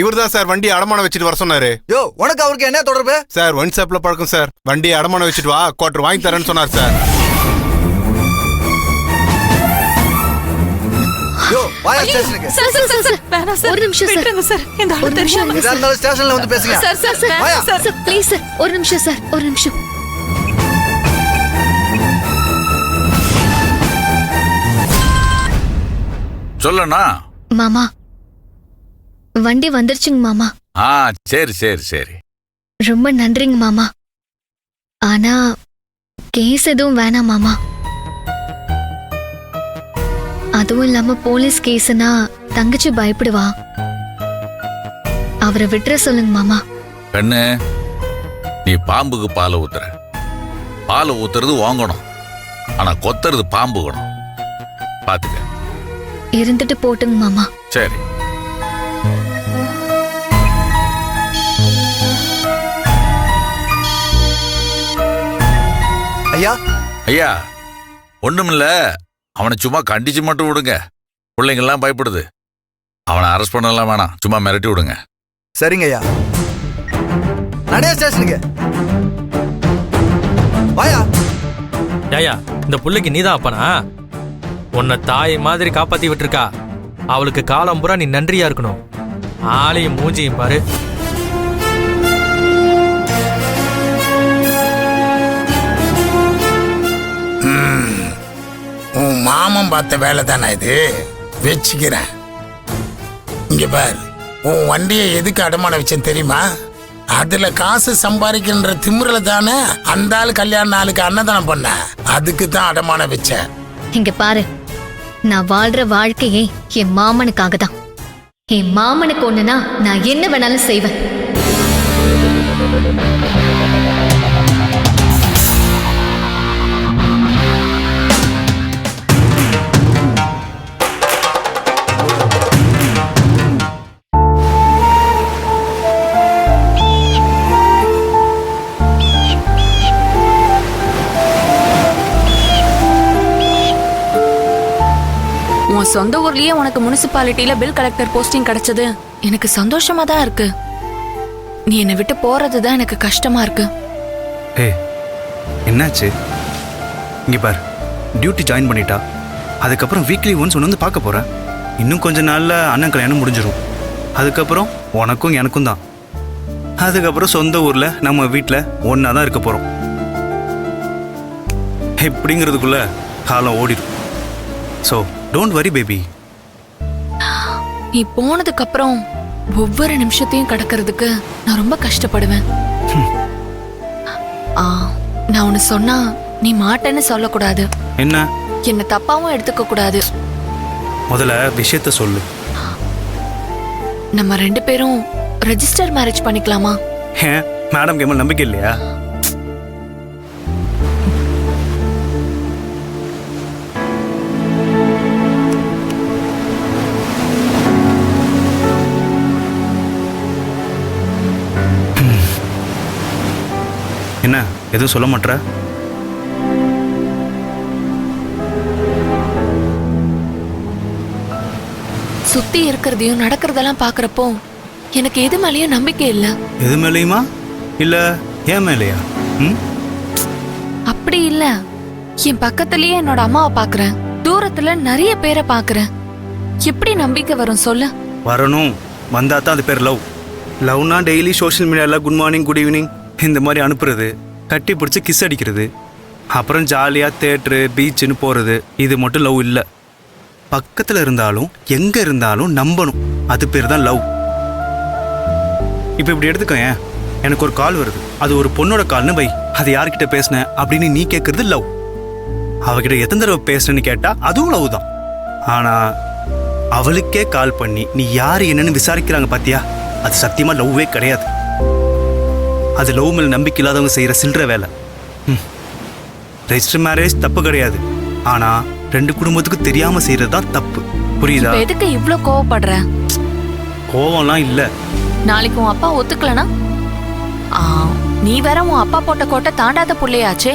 இவர்தான் சார் வண்டி அடமானம் வச்சுட்டு வர சொன்னாரு. யோ உனக்கு அவருக்கு என்ன தொடர்பு? சார் ஒன் ஷாப்ல பழக்கம் சார். வண்டி அடமானம் வச்சுட்டு வா, குவார்டர் வாங்கி தரேன்னு சொன்னார் சார். யோ வாயா ஸ்டேஷனுக்கு. சார் வேணாம் சார், ஒரு நிமிஷம் சார். விட்டுருங்க சார், இந்த ஆளு தெரியாம. இதா இருந்தாலும் ஸ்டேஷன்ல வந்து பேசுங்க. சார் வாயா. சார் ப்ளீஸ் சார், ஒரு நிமிஷம் சார், ஒரு நிமிஷம். சொல்லண்ணா. மாமா வண்டி வந்துருச்சுங்க மாமா. சரி சரி சரி. ரொம்ப நன்றிங்க மாமா. ஆனா கேஸ் எதுவும் வேணாம் மாமா. அதுவும் இல்லாம போலீஸ் கேஸ்னா தங்கச்சி பயப்படுவா. அவரை விட்டுற சொல்லுங்க மாமா. கண்ணு, நீ பாம்புக்கு பாலை ஊத்துற. பாலை ஊத்துறது வாங்கணும், ஆனா கொத்துறது பாம்பு வேணும். பாத்துக்க. இருந்துட்டு போட்டுங்க மாமா. சரி. ஐயா ஐயா, ஒண்ணுமில்ல, அவனை சும்மா கண்டிச்சு மட்டும் விடுங்க. பிள்ளைங்கெல்லாம் பயப்படுது. அவனை அரெஸ்ட் பண்ணலாம் வேணாம், சும்மா மிரட்டி விடுங்க. சரிங்க ஐயா. நடைய ஸ்டேஷனுக்கு வாயா. ஏயா, இந்த புள்ளைக்கு நீதான் அப்பனா? உன்னை தாய் மாதிரி காப்பாத்தி விட்டுருக்கா. அவளுக்கு காலம் பூரா நீ நன்றியா இருக்கணும். ஆளையும் மூஞ்சியும் பாரு. உன் மாமன் பார்த்த வேலை தானே இது, வச்சுக்கிறேன். இங்க பாரு, உன் வண்டியை எதுக்கு அடமான வச்சேன்னு தெரியுமா? அதுல காசு சம்பாதிக்கின்ற திமிரல தானே அந்த ஆள் கல்யாண நாளுக்கு அன்னதானம் பண்ண. அதுக்கு தான் அடமான வச்சேன். இங்க பாரு, நான் வாழ்ற வாழ்க்கையே என் மாமனுக்காக தான். என் மாமனுக்கு ஒண்ணுனா நான் என்ன வேணாலும் செய்வேன். உன் சொந்த ஊர்லயே உனக்கு முனிசிபாலிட்டியில பில் கலெக்டர் போஸ்டிங் கிடைச்சது எனக்கு சந்தோஷமா தான் இருக்கு. நீ என்னை விட்டு போறது தான் எனக்கு கஷ்டமா இருக்கு. என்னாச்சு? இங்க பார், டியூட்டி ஜாயின் பண்ணிட்டா. அதுக்கப்புறம் வீக்லி ஒன்ஸ் ஒன்று வந்து பார்க்க போறேன். இன்னும் கொஞ்ச நாள்ல அண்ணன் கல்யாணம் முடிஞ்சிடும். அதுக்கப்புறம் உனக்கும் எனக்கும் தான். அதுக்கப்புறம் சொந்த ஊர்ல நம்ம வீட்டில் ஒன்னா தான் இருக்க போறோம். எப்படிங்கிறதுக்குள்ள காலம் ஓடிடும். So don't worry baby. நீ போனதுக்கு அப்புறம் ஒவ்வொரு நிமிஷத்தையும் கடக்கிறதுக்கு நான் ரொம்ப கஷ்டப்படுவேன். நான் உன்னை சொன்னா நீ மாட்டேன்னு சொல்லக்கூடாது. என்ன? என்ன தப்பாவும் எடுத்துக்க கூடாது. முதல்ல விஷயத்த சொல்லு. நம்ம 2 பேரும் ரெஜிஸ்டர் மேரேஜ் பண்ணிக்கலாமா? மேடம் கேமல் நம்பிக்கை இல்லையா? என்ன எதுவும் சொல்ல மாட்டற? சுத்தி இருக்கிறதையும் நடக்கிறதெல்லாம் பாக்குறப்போ எனக்கு எது மேலேயும் நம்பிக்கை இல்ல. எது மேலேயுமா? இல்ல ஏன் மேலேயா? அப்படி இல்ல, என் பக்கத்திலேயே என்னோட அம்மாவை பாக்குறேன், தூரத்துல நிறைய பேரை பாக்குறேன். எப்படி நம்பிக்கை வரும் சொல்லு? வரணும். வந்தா தான் அது பேர் லவ். லவ்னா டெய்லி சோஷியல் மீடியாவில் குட் மார்னிங் குட் ஈவினிங் இந்த மாதிரி அனுப்புறது, கட்டி பிடிச்சி கிஸ் அடிக்கிறது, அப்புறம் ஜாலியாக தேட்ரு பீச்சுன்னு போகிறது, இது மட்டும் லவ் இல்லை. பக்கத்தில் இருந்தாலும் எங்கே இருந்தாலும் நம்பணும், அது பேர் தான் லவ். இப்போ இப்படி எடுத்துக்க, எனக்கு ஒரு கால் வருது, அது ஒரு பொண்ணோட கால்னு வை. அது யார்கிட்ட பேசினேன் அப்படின்னு நீ கேட்கறது லவ். அவகிட்ட எத்தனை தடவை பேசுனேன்னு கேட்டால் அதுவும் லவ் தான். ஆனால் அவளுக்கே கால் பண்ணி நீ யார் என்னன்னு விசாரிக்கிறாங்க பார்த்தியா, அது சத்தியமாக லவ்வே கிடையாது. அது லவ் மேல் நம்பிக்கை இல்லாதவங்க செய்கிற சில்லற வேலை. ரெஜிஸ்டர் மேரேஜ் தப்பு கிடையாது, ஆனால் 2 குடும்பத்துக்கு தெரியாமல் செய்கிறது தான் தப்பு. புரியுதா? எதுக்கு இவ்ளோ கோவப்படுற? கோவம்லாம் இல்லை. நாளைக்கு உன் அப்பா ஒத்துக்கலனா நீ வேற உன் அப்பா போட்ட கோட்டை தாண்டாத புள்ளையாச்சே.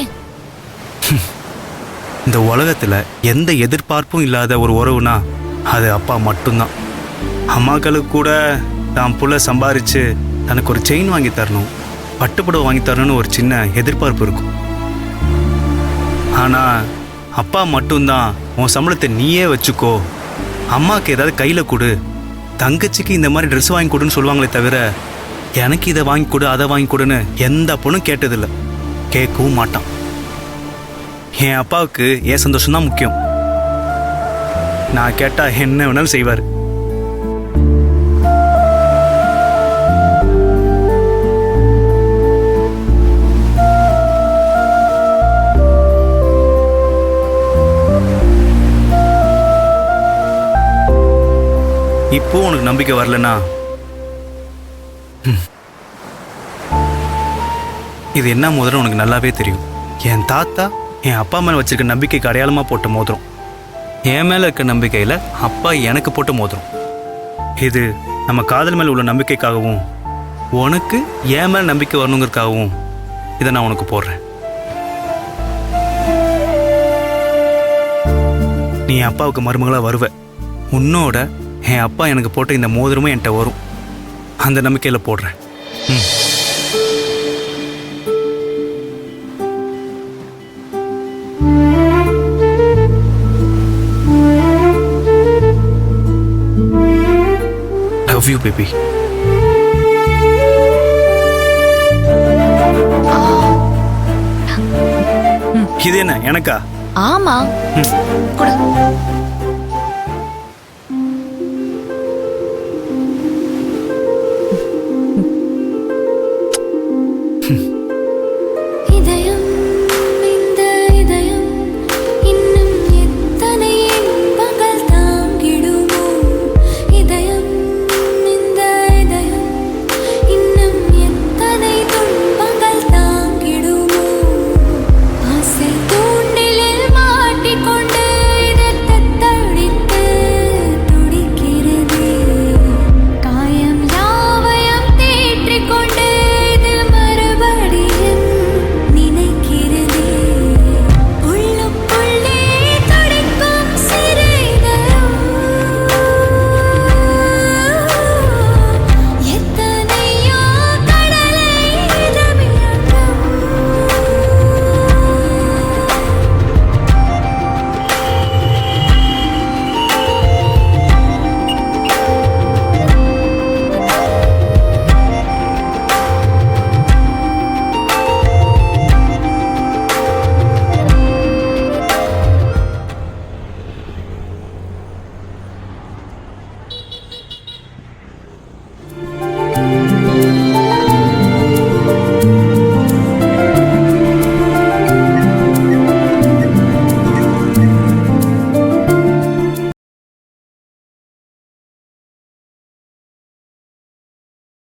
இந்த உலகத்தில் எந்த எதிர்பார்ப்பும் இல்லாத ஒரு உறவுனா அது அப்பா மட்டும்தான். அம்மாக்களுக்கு கூட தான் புள்ள சம்பாரிச்சு தனக்கு ஒரு செயின் வாங்கி தரணும், பட்டுப்புடவை வாங்கி தரணும்னு ஒரு சின்ன எதிர்பார்ப்பு இருக்கும். ஆனா அப்பா மட்டும்தான் உன் சம்பளத்தை நீயே வச்சுக்கோ, அம்மாவுக்கு ஏதாவது கையில கொடு, தங்கச்சிக்கு இந்த மாதிரி ட்ரெஸ் வாங்கி கொடுன்னு சொல்லுவாங்களே தவிர எனக்கு இதை வாங்கி கொடு அதை வாங்கி கொடுன்னு எந்த பொண்ணும் கேட்டதில்லை, கேட்கவும் மாட்டான். என் அப்பாவுக்கு என் சந்தோஷம்தான் முக்கியம். நான் கேட்டா என்ன வேணாலும் செய்வார். இப்போ உனக்கு நம்பிக்கை வரலனா இது என்ன மோதிரம் உனக்கு நல்லாவே தெரியும். என் தாத்தா என் அப்பா மேல வச்சிருக்க நம்பிக்கைக்கு அடையாளமா போட்ட மோதிரம், என் மேல இருக்க நம்பிக்கையில அப்பா எனக்கு போட்ட மோதிரம். இது நம்ம காதல் மேல உள்ள நம்பிக்கைக்காகவும் உனக்கு என் மேல நம்பிக்கை வரணுங்கிறதுக்காகவும் இதை நான் உனக்கு போடுறேன். நீ என் அப்பாவுக்கு மருமகளா வருவ, உன்னோட என் அப்பா எனக்கு போட்ட இந்த மோதிரமும் என்கிட்ட வரும். அந்த நம்பிக்கையில போடுறேன். Love you baby. ம். இது என்ன எனக்கா? ஆமா கொடு.